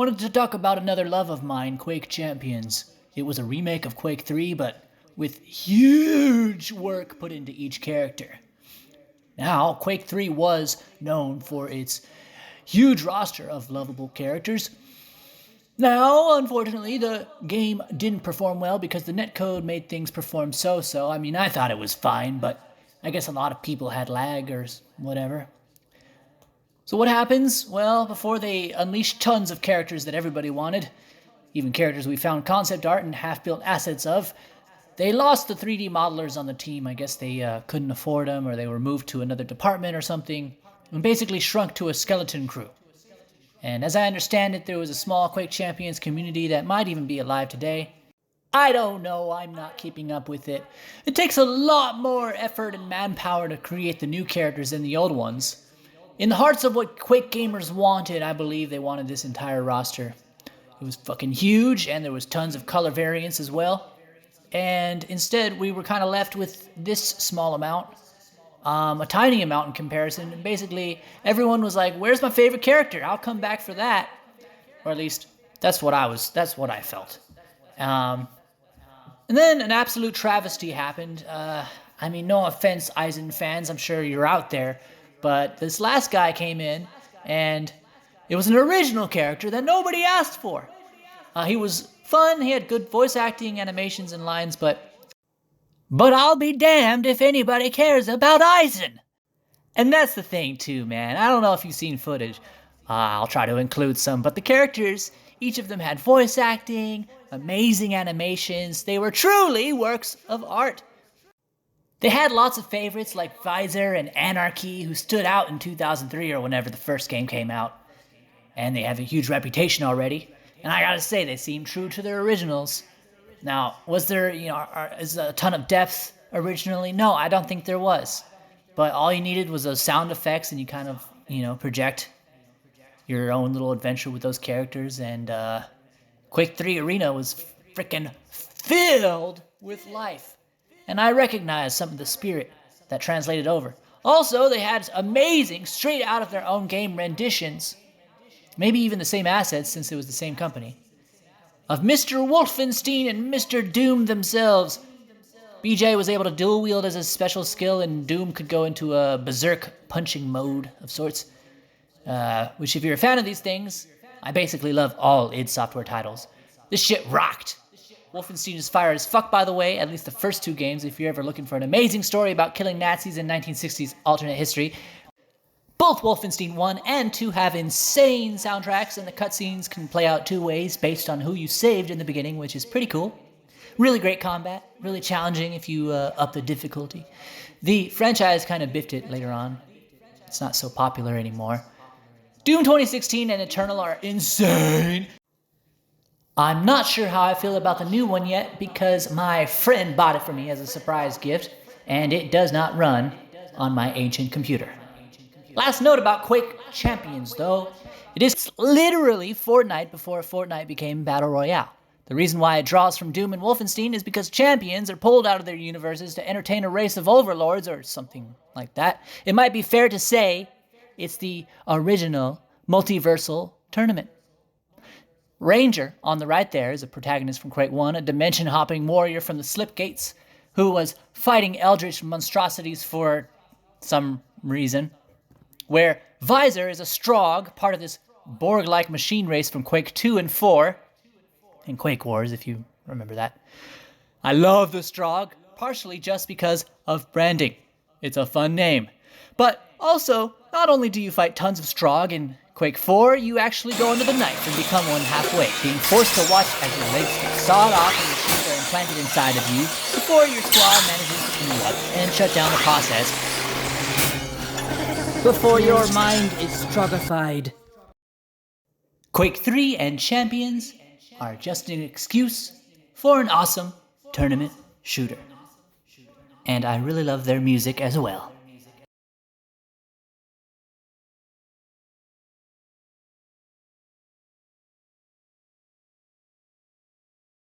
Wanted to talk about another love of mine, Quake Champions. It was a remake of Quake 3, but with huge work put into each character. Now, Quake 3 was known for its huge roster of lovable characters. Now, unfortunately, the game didn't perform well because the netcode made things perform so-so. I mean, I thought it was fine, but I guess a lot of people had lag or whatever. So what happens? Well, before they unleashed tons of characters that everybody wanted, even characters we found concept art and half-built assets of, they lost the 3D modelers on the team. I guess they couldn't afford them, or they were moved to another department or something, and basically shrunk to a skeleton crew. And as I understand it, there was a small Quake Champions community that might even be alive today. I don't know, I'm not keeping up with it. It takes a lot more effort and manpower to create the new characters than the old ones. In the hearts of what Quake gamers wanted, I believe they wanted this entire roster. It was fucking huge, and there was tons of color variants as well. And instead, we were kind of left with this small amount. A tiny amount in comparison. And basically, everyone was like, where's my favorite character? I'll come back for that. Or at least, that's what I felt. And then an absolute travesty happened. I mean, no offense, Eisen fans, I'm sure you're out there. But this last guy came in, and it was an original character that nobody asked for. He was fun, he had good voice acting, animations, and lines, but I'll be damned if anybody cares about Eisen. And that's the thing too, man. I don't know if you've seen footage. I'll try to include some, but the characters, each of them had voice acting, amazing animations. They were truly works of art. They had lots of favorites like Visor and Anarchy, who stood out in 2003 or whenever the first game came out. And they have a huge reputation already. And I gotta say, they seem true to their originals. Now, was there, is a ton of depth originally? No, I don't think there was. But all you needed was those sound effects, and you kind of, project your own little adventure with those characters. And Quake 3 Arena was freaking filled with life. And I recognized some of the spirit that translated over. Also, they had amazing, straight out of their own game renditions, maybe even the same assets since it was the same company, of Mr. Wolfenstein and Mr. Doom themselves. BJ was able to dual wield as a special skill, and Doom could go into a berserk punching mode of sorts. Which, if you're a fan of these things, I basically love all id Software titles. This shit rocked. Wolfenstein is fire as fuck, by the way, at least the first two games, if you're ever looking for an amazing story about killing Nazis in 1960s alternate history. Both Wolfenstein 1 and 2 have insane soundtracks, and the cutscenes can play out two ways based on who you saved in the beginning, which is pretty cool. Really great combat, really challenging if you up the difficulty. The franchise kind of biffed it later on. It's not so popular anymore. Doom 2016 and Eternal are insane. I'm not sure how I feel about the new one yet because my friend bought it for me as a surprise gift, and it does not run on my ancient computer. Last note about Quake Champions, though. It is literally Fortnite before Fortnite became Battle Royale. The reason why it draws from Doom and Wolfenstein is because champions are pulled out of their universes to entertain a race of overlords or something like that. It might be fair to say it's the original multiversal tournament. Ranger, on the right there, is a protagonist from Quake 1, a dimension-hopping warrior from the Slipgates, who was fighting eldritch monstrosities for some reason. Where Visor is a Strogg, part of this Borg-like machine race from Quake 2 and 4, and Quake Wars, if you remember that. I love the Strogg, partially just because of branding. It's a fun name. But also, not only do you fight tons of Strogg in Quake 4, you actually go into the knife and become one halfway, being forced to watch as your legs get sawed off and your teeth are implanted inside of you before your squad manages to clean up and shut down the process before your mind is Stroggified. Quake 3 and Champions are just an excuse for an awesome tournament shooter. And I really love their music as well.